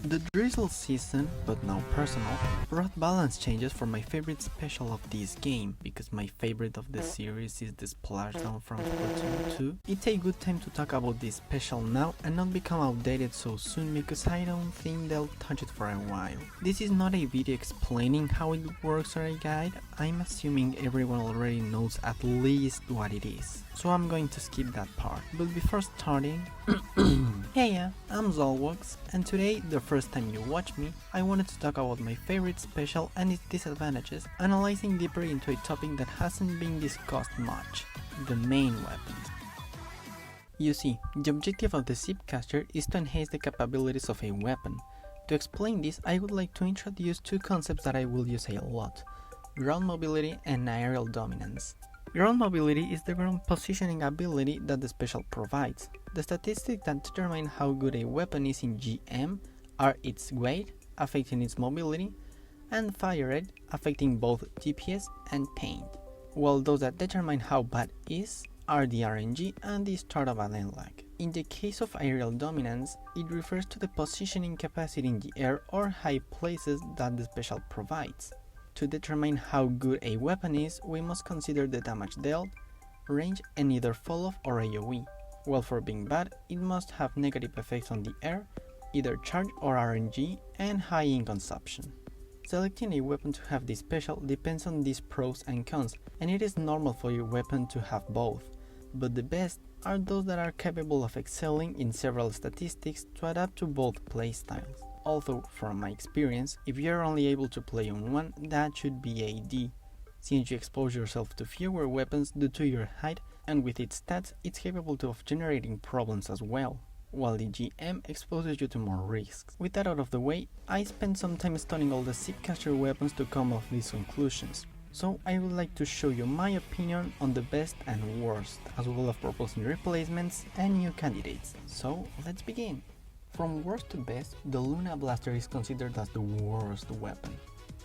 The drizzle season, but now personal, brought balance changes for my favorite special of this game, because my favorite of the series is the Splashdown from Splatoon 2. It's a good time to talk about this special now and not become outdated so soon, because I don't think they'll touch it for a while. This is not a video explaining how it works or a guide. I'm assuming everyone already knows at least what it is, so I'm going to skip that part. But before starting, hey, I'm Zolwox, and today, the first time you watch me, I wanted to talk about my favorite special and its disadvantages, analyzing deeper into a topic that hasn't been discussed much: the main weapons. You see, the objective of the ZIPCASTER is to enhance the capabilities of a weapon. To explain this, I would like to introduce two concepts that I will use a lot: ground mobility and aerial dominance. Ground mobility is the ground positioning ability that the special provides. The statistics that determine how good a weapon is in GM are its weight, affecting its mobility, and fire rate, affecting both DPS and paint, while those that determine how bad it is are the RNG and the startup and lag. In the case of aerial dominance, it refers to the positioning capacity in the air or high places that the special provides. To determine how good a weapon is, we must consider the damage dealt, range, and either fall-off or AoE. While for being bad, it must have negative effects on the air, either charge or RNG, and high in consumption. Selecting a weapon to have this special depends on these pros and cons, and it is normal for your weapon to have both, but the best are those that are capable of excelling in several statistics to adapt to both playstyles. Although, from my experience, if you are only able to play on one, that should be a D, since you expose yourself to fewer weapons due to your height, and with its stats, it's capable of generating problems as well, while the GM exposes you to more risks. With that out of the way, I spent some time studying all the ZIPCASTER weapons to come up with these conclusions, so I would like to show you my opinion on the best and worst, as well as proposing replacements and new candidates. So let's begin. From worst to best, the Luna Blaster is considered as the worst weapon.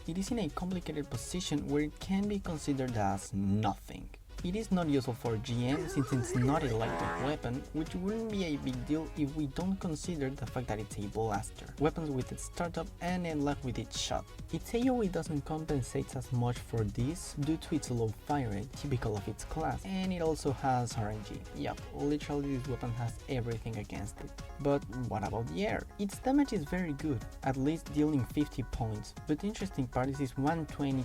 It is in a complicated position where it can be considered as nothing. It is not useful for GM since it's not a lightweight weapon, which wouldn't be a big deal if we don't consider the fact that it's a blaster, weapons with its startup and end lag with its shot. Its AoE doesn't compensate as much for this due to its low fire rate, typical of its class, and it also has RNG. Yup, literally this weapon has everything against it. But what about the air? Its damage is very good, at least dealing 50 points, but the interesting part is its 120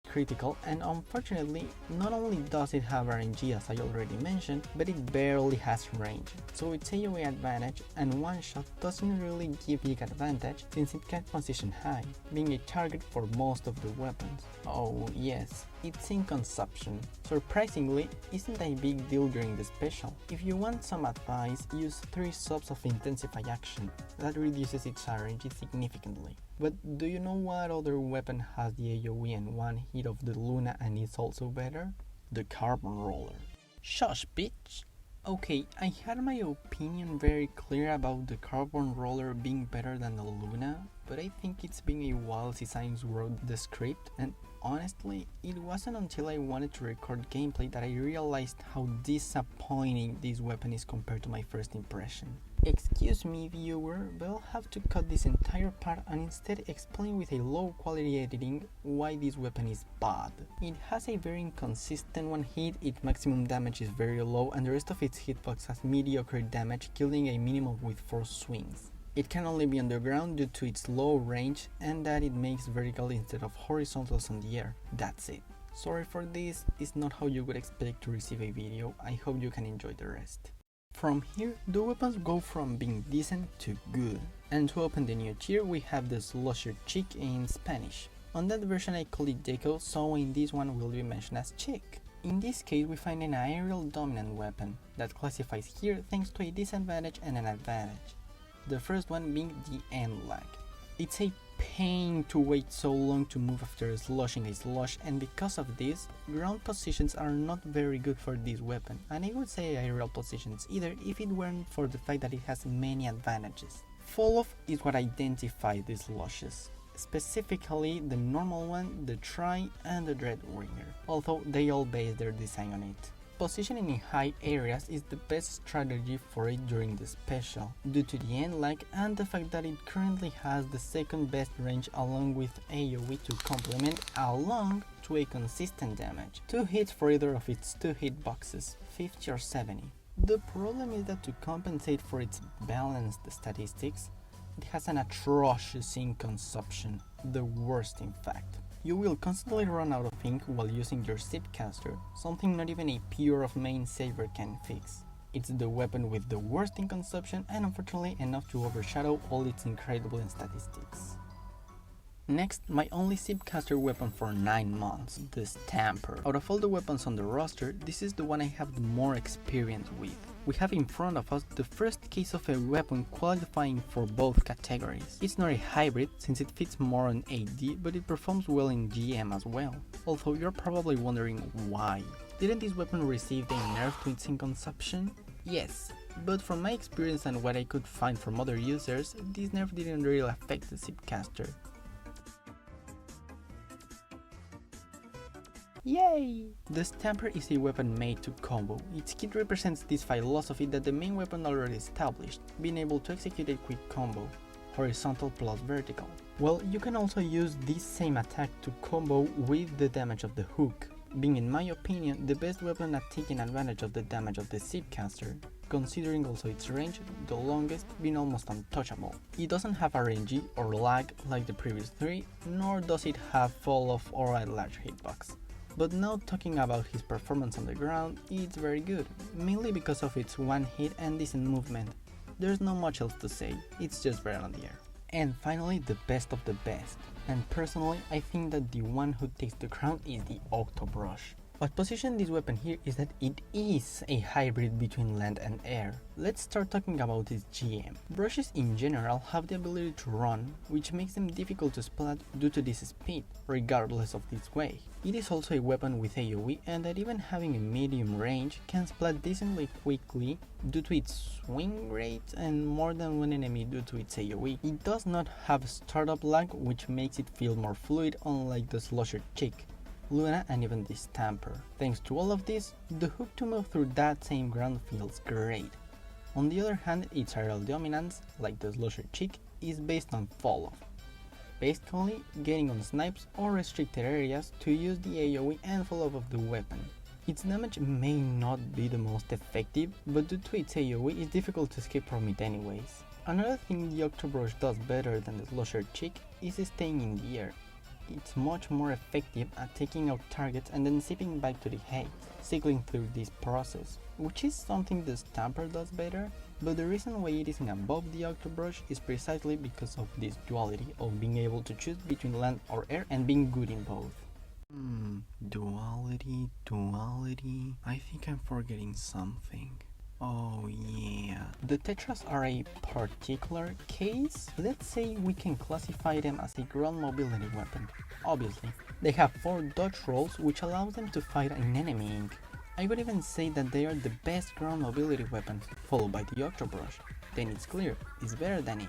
critical, and unfortunately, not only does it have RNG as I already mentioned, but it barely has range, so its AoE advantage and one shot doesn't really give big advantage since it can't position high, being a target for most of the weapons. Oh yes, it's in consumption. Surprisingly, isn't a big deal during the special. If you want some advice, use 3 subs of Intensify Action, that reduces its RNG significantly. But do you know what other weapon has the AoE and one hit of the Luna and is also better? The Carbon Roller. Shush, bitch! Okay, I had my opinion very clear about the Carbon Roller being better than the Luna, but I think it's been a while since I wrote the script, and honestly, it wasn't until I wanted to record gameplay that I realized how disappointing this weapon is compared to my first impression. Excuse me, viewer, but I'll have to cut this entire part and instead explain with a low quality editing why this weapon is bad. It has a very inconsistent one hit, its maximum damage is very low, and the rest of its hitbox has mediocre damage, killing a minimum with 4 swings. It can only be underground due to its low range and that it makes vertical instead of horizontals on the air. That's it. Sorry for this, it's not how you would expect to receive a video. I hope you can enjoy the rest. From here, the weapons go from being decent to good. And to open the new tier, we have the Slosher Chic in Spanish. On that version I call it Deco, so in this one will be mentioned as Chic. In this case, we find an aerial dominant weapon that classifies here thanks to a disadvantage and an advantage. The first one being the end lag. It's a pain to wait so long to move after sloshing a slosh, and because of this, ground positions are not very good for this weapon, and I would say aerial positions either if it weren't for the fact that it has many advantages. Fall off is what identifies these sloshes, specifically the normal one, the Tri, and the Dreadbringer, although they all base their design on it. Positioning in high areas is the best strategy for it during the special, due to the end lag and the fact that it currently has the second best range along with AoE to complement along to a consistent damage. 2 hits for either of its 2 hitboxes, 50 or 70. The problem is that to compensate for its balanced statistics, it has an atrocious ink consumption, the worst in fact. You will constantly run out of ink while using your ZIPCASTER, something not even a pure of main saver can fix. It's the weapon with the worst ink consumption and unfortunately enough to overshadow all its incredible statistics. Next, my only ZIPCASTER weapon for 9 months, the Stamper. Out of all the weapons on the roster, this is the one I have the more experience with. We have in front of us the first case of a weapon qualifying for both categories. It's not a hybrid since it fits more on AD, but it performs well in GM as well. Although you're probably wondering why. Didn't this weapon receive a nerf to its ink consumption? Yes, but from my experience and what I could find from other users, this nerf didn't really affect the ZIPCASTER. Yay! The Stamper is a weapon made to combo. Its kit represents this philosophy that the main weapon already established, being able to execute a quick combo, horizontal plus vertical. Well, you can also use this same attack to combo with the damage of the hook, being in my opinion the best weapon at taking advantage of the damage of the ZIPCASTER, considering also its range, the longest, being almost untouchable. It doesn't have RNG or lag like the previous 3, nor does it have fall off or a large hitbox. But now talking about his performance on the ground, it's very good, mainly because of its one hit and decent movement. There's not much else to say, it's just better on the air. And finally, the best of the best. And personally, I think that the one who takes the crown is the Octobrush. What positions this weapon here is that it is a hybrid between land and air. Let's start talking about its GM. Brushes in general have the ability to run, which makes them difficult to splat due to this speed, regardless of its way. It is also a weapon with AoE and that even having a medium range can splat decently quickly due to its swing rate and more than one enemy due to its AoE. It does not have startup lag, which makes it feel more fluid, unlike the Slosher Chic, Luna and even the Stamper. Thanks to all of this, the hook to move through that same ground feels great. On the other hand, its aerial dominance, like the Slosher Chic, is based on fall off. Basically, getting on snipes or restricted areas to use the AoE and fall off of the weapon. Its damage may not be the most effective, but due to its AoE it's difficult to escape from it anyways. Another thing the Octobrush does better than the Slosher Chic is staying in the air. It's much more effective at taking out targets and then zipping back to the head, cycling through this process, which is something the Stamper does better, but the reason why it isn't above the Octobrush is precisely because of this duality of being able to choose between land or air and being good in both. Duality, I think I'm forgetting something. Oh yeah, the Tetras are a particular case. Let's say we can classify them as a ground mobility weapon. Obviously, they have 4 dodge rolls which allows them to fight an enemy ink. I would even say that they are the best ground mobility weapon, followed by the Octobrush. Then it's clear, it's better than it.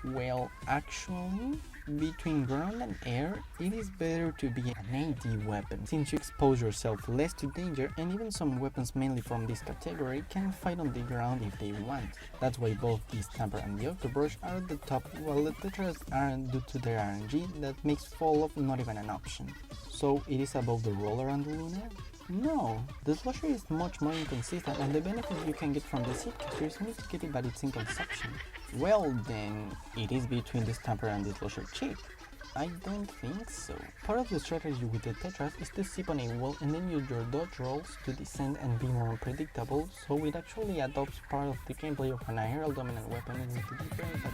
Well, actually, between ground and air, it is better to be an AD weapon, since you expose yourself less to danger and even some weapons mainly from this category can fight on the ground if they want. That's why both the Stamper and the Octobrush are at the top, while the Tetras aren't due to their RNG that makes fall off not even an option. So it is above the Roller and the Luna? No, the Slosher is much more inconsistent and the benefit you can get from the ZIPCASTER is only to get it by its ink consumption. Well then, it is between the Stamper and the Slosher Chic. I don't think so. Part of the strategy with the Tetras is to zip on a wall and then use your dodge rolls to descend and be more unpredictable, so it actually adopts part of the gameplay of an aerial dominant weapon and with the difference that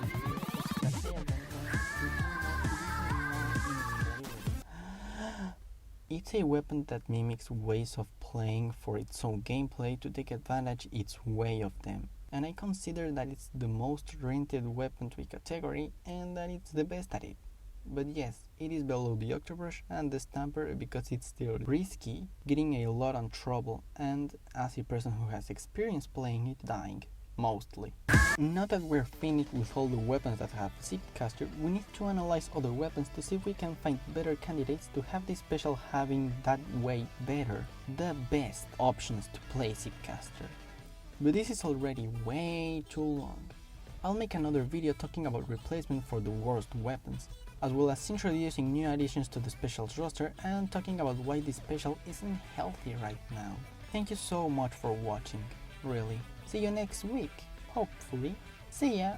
it's a weapon that mimics ways of playing for its own gameplay to take advantage its way of them. And I consider that it's the most rented weapon to a category and that it's the best at it. But yes, it is below the Octobrush and the Stamper because it's still risky, getting a lot on trouble and, as a person who has experience playing it, dying. mostly. Now that we're finished with all the weapons that have ZIPCASTER, we need to analyze other weapons to see if we can find better candidates to have this special, having that way better, the best options to play ZIPCASTER. But this is already way too long. I'll make another video talking about replacement for the worst weapons, as well as introducing new additions to the specials roster and talking about why this special isn't healthy right now. Thank you so much for watching, really. See you next week, hopefully. See ya!